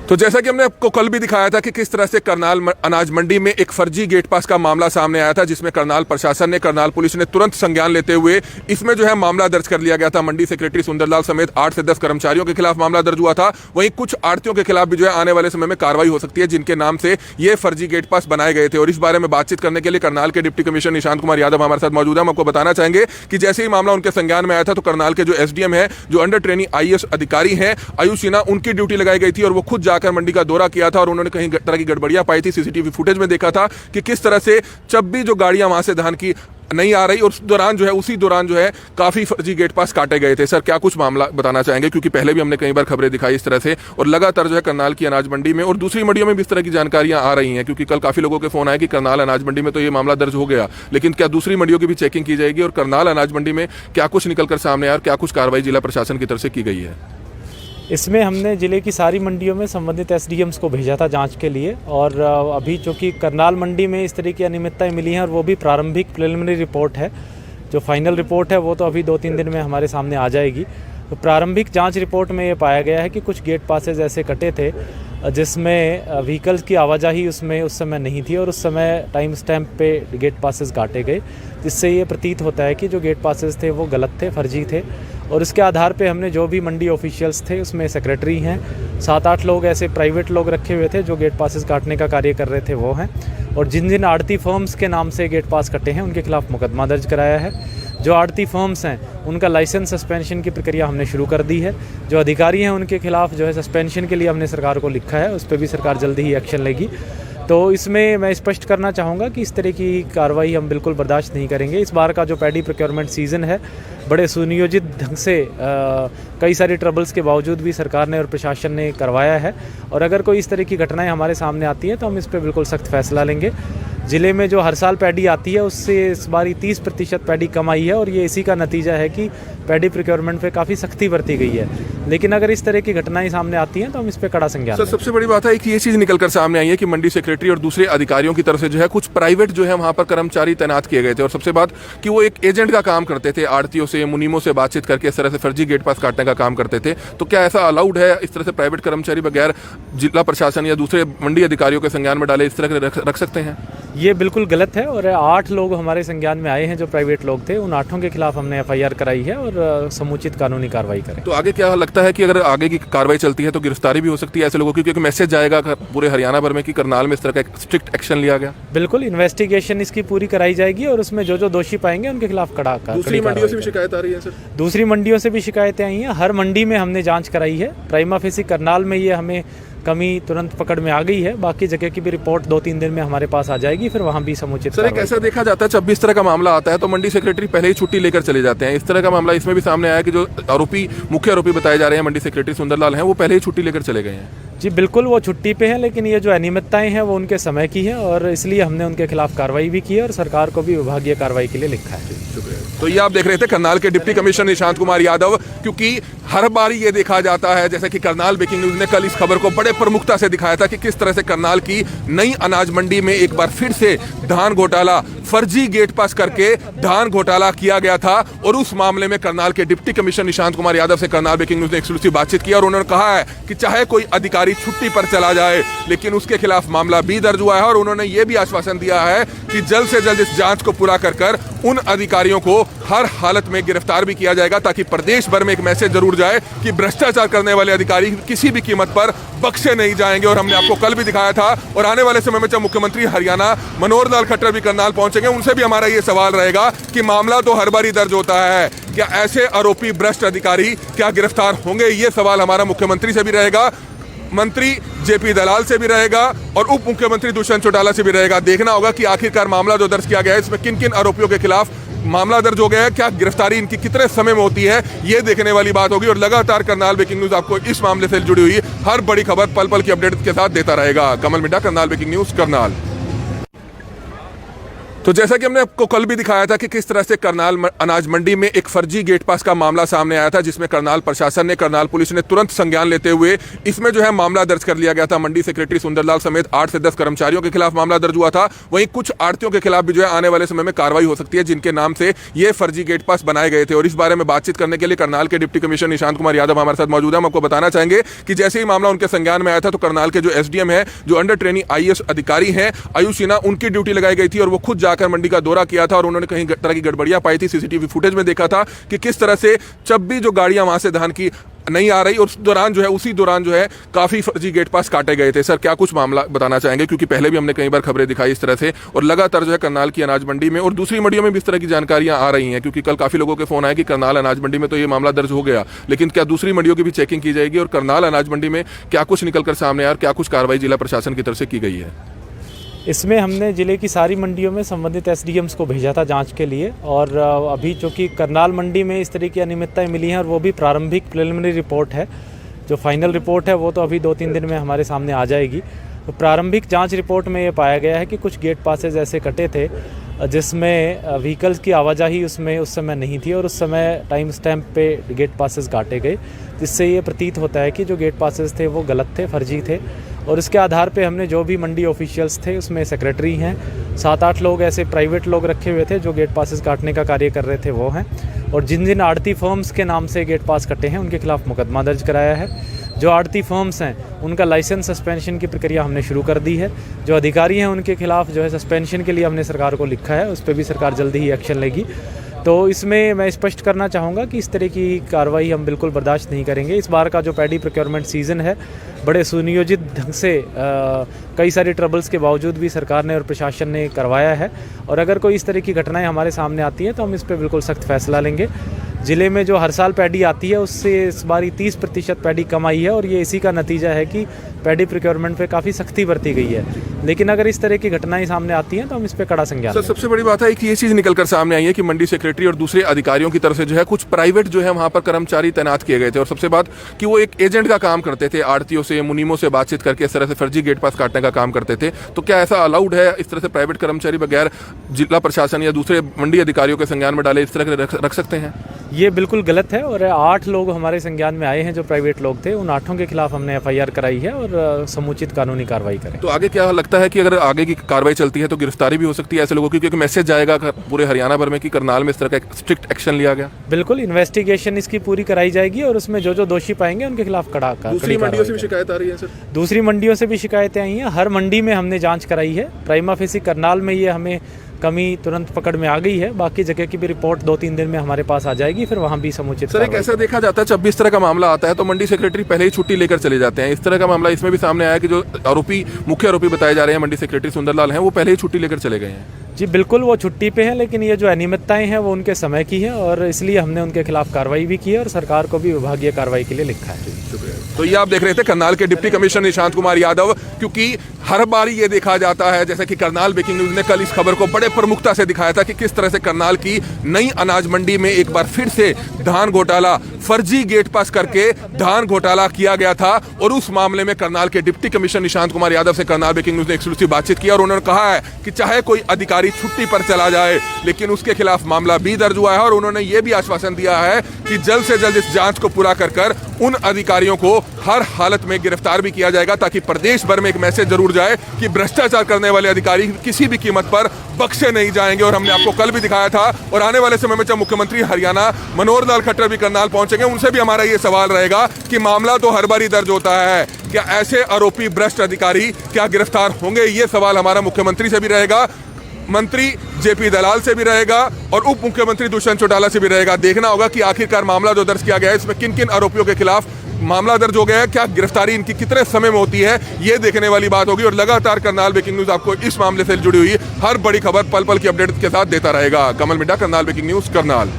तो जैसा कि हमने आपको कल भी दिखाया था कि किस तरह से करनाल अनाज मंडी में एक फर्जी गेट पास का मामला सामने आया था, जिसमें करनाल प्रशासन ने, करनाल पुलिस ने तुरंत संज्ञान लेते हुए इसमें जो है मामला दर्ज कर लिया गया था। मंडी सेक्रेटरी सुंदरलाल समेत 8 से 10 कर्मचारियों के खिलाफ मामला दर्ज हुआ था। वहीं कुछ आड़तियों के खिलाफ भी जो है आने वाले समय में कार्रवाई हो सकती है, जिनके नाम से ये फर्जी गेट पास बनाए गए थे। और इस बारे में बातचीत करने के लिए करनाल के डिप्टी कमिश्नर निशांत कुमार यादव हमारे साथ मौजूद है। हम आपको बताना चाहेंगे कि जैसे ही मामला उनके संज्ञान में आया था तो करनाल के जो एसडीएम है, जो अंडर ट्रेनिंग आईएएस अधिकारी हैं आयुष सिन्हा, उनकी ड्यूटी लगाई गई थी और वो खुद जाकर मंडी का दौरा किया था और उन्होंने कहीं तरह की गड़बड़ियां पाई थी। सीसीटीवी फुटेज में देखा था कि किस तरह से जब भी जो गाड़ियां वहां से धान की नहीं आ रही और उसी दौरान जो है काफी फर्जी गेट पास काटे गए थे। सर, क्या कुछ मामला बताना चाहेंगे, क्योंकि पहले भी हमने कई बार खबरें दिखाई इस तरह से और लगातार जो है करनाल की अनाज मंडी में और दूसरी मंडियों में भी इस तरह की जानकारियां आ रही हैं, क्योंकि कल काफी लोगों के फोन आए कि करनाल अनाज मंडी में तो ये मामला दर्ज हो गया, लेकिन क्या दूसरी मंडियों की भी चेकिंग की जाएगी और करनाल अनाज मंडी में क्या कुछ निकलकर सामने आया और क्या कुछ कार्रवाई जिला प्रशासन की तरफ से की गई है? इसमें हमने ज़िले की सारी मंडियों में संबंधित एसडीएम्स को भेजा था जांच के लिए और अभी चूँकि करनाल मंडी में इस तरह की अनियमितताएं मिली हैं और वो भी प्रारंभिक प्रिलिमिनरी रिपोर्ट है, जो फाइनल रिपोर्ट है वो तो अभी 2-3 दिन में हमारे सामने आ जाएगी। तो प्रारंभिक जांच रिपोर्ट में ये पाया गया है कि कुछ गेट पासेज ऐसे कटे थे जिसमें व्हीकल्स की आवाजाही उसमें उस समय नहीं थी और उस समय टाइम स्टैम्प पे गेट पासेस काटे गए, जिससे ये प्रतीत होता है कि जो गेट पासेस थे वो गलत थे, फर्जी थे। और इसके आधार पे हमने जो भी मंडी ऑफिशियल्स थे, उसमें सेक्रेटरी हैं, 7-8 लोग ऐसे प्राइवेट लोग रखे हुए थे जो गेट पासेस काटने का कार्य कर रहे थे, वो हैं। और जिन जिन आड़ती फर्म्स के नाम से गेट पास कटे हैं उनके खिलाफ मुकदमा दर्ज कराया है। जो आड़ती फर्म्स हैं उनका लाइसेंस सस्पेंशन की प्रक्रिया हमने शुरू कर दी है। जो अधिकारी हैं उनके खिलाफ जो है सस्पेंशन के लिए हमने सरकार को लिखा है, उस पर भी सरकार जल्दी ही एक्शन लेगी। तो इसमें मैं स्पष्ट करना चाहूँगा कि इस तरह की कार्रवाई हम बिल्कुल बर्दाश्त नहीं करेंगे। इस बार का जो पैडी प्रोक्योरमेंट सीज़न है बड़े सुनियोजित ढंग से कई सारी ट्रबल्स के बावजूद भी सरकार ने और प्रशासन ने करवाया है और अगर कोई इस तरह की घटनाएं हमारे सामने आती हैं तो हम इस पर बिल्कुल सख्त फैसला लेंगे। ज़िले में जो हर साल पैडी आती है उससे इस बार 30% पैडी कम आई है और ये इसी का नतीजा है कि पैडी प्रोक्योरमेंट पे काफ़ी सख्ती बरती गई है। लेकिन अगर इस तरह की घटनाएं सामने आती हैं तो हम इस पर कड़ा संज्ञान। सर, सबसे बड़ी बात है कि ये चीज़ निकलकर सामने आई है कि मंडी सेक्रेटरी और दूसरे अधिकारियों की तरफ से जो है कुछ प्राइवेट जो है वहाँ पर कर्मचारी तैनात किए गए थे और सबसे बात कि वो एक एजेंट का काम करते थे, आड़तियों से, मुनीमों से बातचीत करके इस तरह से फर्जी गेट पास काटने का काम करते थे। तो क्या ऐसा अलाउड है इस तरह से प्राइवेट कर्मचारी बगैर जिला प्रशासन या दूसरे मंडी अधिकारियों के संज्ञान में डाले इस तरह के रख सकते हैं? ये बिल्कुल गलत है और 8 लोग हमारे संज्ञान में आए हैं जो प्राइवेट लोग थे, उन 8 के खिलाफ हमने एफआईआर कराई है और समुचित कानूनी कार्रवाई करें। तो आगे क्या लगता है कि अगर आगे की कार्रवाई चलती है तो गिरफ्तारी भी हो सकती है ऐसे लोगों की, क्योंकि मैसेज जाएगा पूरे हरियाणा भर में कि करनाल में इस तरह का स्ट्रिक्ट एक्शन लिया गया? बिल्कुल, इन्वेस्टिगेशन इसकी पूरी कराई जाएगी और उसमें जो जो दोषी पाएंगे उनके खिलाफ कड़ा। दूसरी मंडियों से भी शिकायत आ रही है सर? दूसरी मंडियों से भी शिकायतें आई हैं, हर मंडी में हमने जांच कराई है। प्राइमा फेसी करनाल में ये हमें कमी तुरंत पकड़ में आ गई है, बाकी जगह की भी रिपोर्ट 2-3 दिन में हमारे पास आ जाएगी, फिर वहाँ भी समुचित। सर, एक ऐसा देखा जाता है जब इस तरह का मामला आता है तो मंडी सेक्रेटरी पहले ही छुट्टी लेकर चले जाते हैं। इस तरह का मामला इसमें भी सामने आया कि जो मुख्य आरोपी बताए जा रहे हैं मंडी सेक्रेटरी सुंदरलाल हैं, वो पहले ही छुट्टी लेकर चले गए हैं। जी बिल्कुल, वो छुट्टी पे हैं, लेकिन ये जो अनियमितताएं हैं वो उनके समय की हैं और इसलिए हमने उनके खिलाफ कार्रवाई भी की है और सरकार को भी विभागीय कार्रवाई के लिए लिखा है। तो ये आप देख रहे थे करनाल के डिप्टी कमिश्नर निशांत कुमार यादव, क्योंकि हर बार ये देखा जाता है, जैसे कि करनाल ब्रेकिंग न्यूज ने कल इस खबर को बड़े प्रमुखता से दिखाया था कि किस तरह से करनाल की नई अनाज मंडी में एक बार फिर से धान घोटाला, फर्जी गेट पास करके धान घोटाला किया गया था और उस मामले में करनाल के डिप्टी कमिश्नर निशांत कुमार यादव से करनाल ब्रेकिंग न्यूज ने एक्सक्लूसिव बातचीत की और उन्होंने कहा है कि चाहे कोई अधिकारी छुट्टी पर चला जाए लेकिन उसके खिलाफ मामला भी दर्ज हुआ है और उन्होंने ये भी आश्वासन दिया है कि जल्द से जल्द इस जांच को पूरा कर उन अधिकारियों को हर हालत में गिरफ्तार भी किया जाएगा, ताकि प्रदेश भर में एक मैसेज जरूर जाए कि भ्रष्टाचार करने वाले अधिकारी किसी भी कीमत पर बख्शे नहीं जाएंगे। और हमने आपको कल भी दिखाया था और आने वाले समय में जब मुख्यमंत्री हरियाणा मनोहर लाल खट्टर भी करनाल पहुंचेंगे, उनसे भी हमारा ये सवाल रहेगा कि मामला तो हर बार ही दर्ज होता है, क्या ऐसे आरोपी भ्रष्ट अधिकारी क्या गिरफ्तार होंगे? ये सवाल हमारा मुख्यमंत्री से भी रहेगा, मंत्री जेपी दलाल से भी रहेगा और उप मुख्यमंत्री दुष्यंत चौटाला से भी रहेगा। देखना होगा कि आखिरकार मामला जो दर्ज किया गया है इसमें किन किन आरोपियों के खिलाफ मामला दर्ज हो गया है, क्या गिरफ्तारी इनकी कितने समय में होती है, ये देखने वाली बात होगी। और लगातार करनाल ब्रेकिंग न्यूज आपको इस मामले से जुड़ी हुई हर बड़ी खबर पल पल की अपडेट के साथ देता रहेगा। कमल मिड्डा, करनाल ब्रेकिंग न्यूज, करनाल। तो जैसा कि हमने आपको कल भी दिखाया था कि किस तरह से करनाल अनाज मंडी में एक फर्जी गेट पास का मामला सामने आया था, जिसमें करनाल प्रशासन ने, करनाल पुलिस ने तुरंत संज्ञान लेते हुए इसमें जो है मामला दर्ज कर लिया गया था। मंडी सेक्रेटरी सुंदरलाल समेत 8 से 10 कर्मचारियों के खिलाफ मामला दर्ज हुआ था। वहीं कुछ आड़तियों के खिलाफ भी जो है आने वाले समय में कार्रवाई हो सकती है, जिनके नाम से ये फर्जी गेट पास बनाए गए थे। और इस बारे में बातचीत करने के लिए करनाल के डिप्टी कमिश्नर निशांत कुमार यादव हमारे साथ मौजूद है। हम आपको बताना चाहेंगे कि जैसे ही मामला उनके संज्ञान में आया था तो करनाल के जो एसडीएम है, जो अंडर ट्रेनिंग आईएएस अधिकारी हैं आयुष सिन्हा, उनकी ड्यूटी लगाई गई थी और वो खुद जाकर मंडी का दौरा किया था और उन्होंने कहीं तरह की गड़बड़ियां पाई थी। सीसीटीवी फुटेज में देखा था कि किस तरह से जब भी जो गाड़ियां वहां से धान की नहीं आ रही और उसी दौरान जो है काफी फर्जी गेट पास काटे गए थे। सर, क्या कुछ मामला बताना चाहेंगे, क्योंकि पहले भी हमने कई बार खबरें दिखाई इस तरह से और लगातार जो है करनाल की अनाज मंडी में और दूसरी मंडियों में भी इस तरह की जानकारियां आ रही हैं, क्योंकि कल काफी लोगों के फोन आए कि करनाल अनाज मंडी में तो ये मामला दर्ज हो गया, लेकिन क्या दूसरी मंडियों की भी चेकिंग की जाएगी और करनाल अनाज मंडी में क्या कुछ निकलकर सामने आया और क्या कुछ कार्रवाई जिला प्रशासन की तरफ से की गई है? इसमें हमने ज़िले की सारी मंडियों में संबंधित एसडीएम्स को भेजा था जांच के लिए, और अभी चूँकि करनाल मंडी में इस तरह की अनियमितताएं मिली हैं और वो भी प्रारंभिक प्रिलिमिनरी रिपोर्ट है, जो फाइनल रिपोर्ट है वो तो अभी 2-3 दिन में हमारे सामने आ जाएगी। तो प्रारंभिक जांच रिपोर्ट में ये पाया गया है कि कुछ गेट पासेज ऐसे कटे थे जिसमें व्हीकल्स की आवाजाही उसमें उस समय नहीं थी और उस समय टाइम स्टैम्प पे गेट पासेज काटे गए, जिससे ये प्रतीत होता है कि जो गेट पासेज थे वो गलत थे, फर्जी थे। और इसके आधार पे हमने जो भी मंडी ऑफिशियल्स थे, उसमें सेक्रेटरी हैं, 7-8 लोग ऐसे प्राइवेट लोग रखे हुए थे जो गेट पासेस काटने का कार्य कर रहे थे, वो हैं। और जिन जिन आड़ती फर्म्स के नाम से गेट पास कटे हैं उनके खिलाफ मुकदमा दर्ज कराया है। जो आड़ती फर्म्स हैं उनका लाइसेंस सस्पेंशन की प्रक्रिया हमने शुरू कर दी है। जो अधिकारी हैं उनके खिलाफ जो है सस्पेंशन के लिए हमने सरकार को लिखा है, उस पर भी सरकार जल्दी ही एक्शन लेगी। तो इसमें मैं स्पष्ट करना चाहूँगा कि इस तरह की कार्रवाई हम बिल्कुल बर्दाश्त नहीं करेंगे। इस बार का जो पैडी प्रोक्योरमेंट सीज़न है, बड़े सुनियोजित ढंग से कई सारे ट्रबल्स के बावजूद भी सरकार ने और प्रशासन ने करवाया है, और अगर कोई इस तरह की घटनाएं हमारे सामने आती हैं तो हम इस पर बिल्कुल सख्त फैसला लेंगे। ज़िले में जो हर साल पैडी आती है उससे इस बार 30% पैडी कम आई है, और ये इसी का नतीजा है कि पैडी प्रोक्योरमेंट पे काफ़ी सख्ती बरती गई है। लेकिन अगर इस तरह की घटनाएं सामने आती हैं तो हम इस पे कड़ा संज्ञान लेंगे। सबसे बड़ी बात है कि ये चीज़ निकलकर सामने आई है कि मंडी सेक्रेटरी और दूसरे अधिकारियों की तरफ से जो है कुछ प्राइवेट जो है वहाँ पर कर्मचारी तैनात किए गए थे, और सबसे बात कि वो एक एजेंट का काम करते थे, आड़तियों से, मुनीमों से बातचीत करके इस तरह से फर्जी गेट पास काटने का काम करते थे। तो क्या ऐसा अलाउड है इस तरह से प्राइवेट कर्मचारी बगैर जिला प्रशासन या दूसरे मंडी अधिकारियों के संज्ञान में डाले इस तरह के रख सकते हैं? ये बिल्कुल गलत है, और 8 लोग हमारे संज्ञान में आए हैं जो प्राइवेट लोग थे, उन 8 के खिलाफ हमने एफआईआर कराई है और समुचित कानूनी कार्रवाई करें। तो आगे क्या लगता है कि अगर आगे की कार्रवाई चलती है तो गिरफ्तारी भी हो सकती है ऐसे लोगों की, क्योंकि मैसेज जाएगा पूरे हरियाणा भर में कि करनाल में इस तरह का स्ट्रिक्ट एक्शन लिया गया? बिल्कुल, इन्वेस्टिगेशन इसकी पूरी कराई जाएगी और उसमें जो दोषी पाएंगे उनके खिलाफ कड़ा दूसरी मंडियों से भी शिकायत आ रही है सर? दूसरी मंडियों से भी शिकायतें आई हैं, हर मंडी में हमने जांच कराई है। प्राइमा फेसी करनाल में ये हमें कमी तुरंत पकड़ में आ गई है, बाकी जगह की भी रिपोर्ट 2-3 दिन में हमारे पास आ जाएगी, फिर वहाँ भी समुचित। सर, एक ऐसा देखा जाता है जब भी इस तरह का मामला आता है तो मंडी सेक्रेटरी पहले ही छुट्टी लेकर चले जाते हैं। इस तरह का मामला इसमें भी सामने आया कि जो मुख्य आरोपी बताए जा रहे हैं मंडी सेक्रेटरी सुंदरलाल हैं, वो पहले ही छुट्टी लेकर चले गए हैं। जी बिल्कुल, वो छुट्टी पे हैं, लेकिन ये जो अनियमितताएं हैं वो उनके समय की हैं और इसलिए हमने उनके खिलाफ कार्रवाई भी की है और सरकार को भी विभागीय कार्रवाई के लिए लिखा है। शुक्रिया। तो ये आप देख रहे थे करनाल के डिप्टी कमिश्नर निशांत कुमार यादव, क्योंकि हर बार ये देखा जाता है, जैसे कि करनाल ब्रेकिंग न्यूज ने कल इस खबर को बड़े प्रमुखता से दिखाया था कि किस तरह से करनाल की नई अनाज मंडी में एक बार फिर से धान घोटाला, फर्जी गेट पास करके धान घोटाला किया गया था। और उस मामले में करनाल के डिप्टी कमिश्नर निशांत कुमार यादव से करनाल ब्रेकिंग न्यूज ने एक्सक्लूसिव बातचीत की और उन्होंने कहा है कि चाहे कोई अधिकारी छुट्टी पर चला जाए लेकिन उसके खिलाफ मामला भी दर्ज हुआ है, और उन्होंने ये भी आश्वासन दिया है कि जल्द से जल्द इस जांच को पूरा कर उन अधिकारियों को हर हालत में गिरफ्तार भी किया जाएगा, ताकि प्रदेश भर में एक मैसेज जरूर जाए कि भ्रष्टाचार करने वाले अधिकारी किसी भी कीमत पर बख्शे नहीं जाएंगे। और हमने आपको कल भी दिखाया था, और आने वाले समय में जब मुख्यमंत्री हरियाणा मनोहर लाल खट्टर भी करनाल पहुंचेंगे, उनसे भी हमारा ये सवाल रहेगा कि मामला तो हर बार ही दर्ज होता है, क्या ऐसे आरोपी भ्रष्ट अधिकारी क्या गिरफ्तार होंगे? ये सवाल हमारा मुख्यमंत्री से भी रहेगा, मंत्री जेपी दलाल से भी रहेगा और उप मुख्यमंत्री दुष्यंत चौटाला से भी रहेगा। देखना होगा कि आखिरकार मामला जो दर्ज किया गया है इसमें किन किन आरोपियों के खिलाफ मामला दर्ज हो गया है, क्या गिरफ्तारी इनकी कितने समय में होती है, ये देखने वाली बात होगी। और लगातार करनाल ब्रेकिंग न्यूज आपको इस मामले से जुड़ी हुई हर बड़ी खबर पल पल की अपडेट के साथ देता रहेगा। कमल मिड्डा, करनाल ब्रेकिंग न्यूज, करनाल।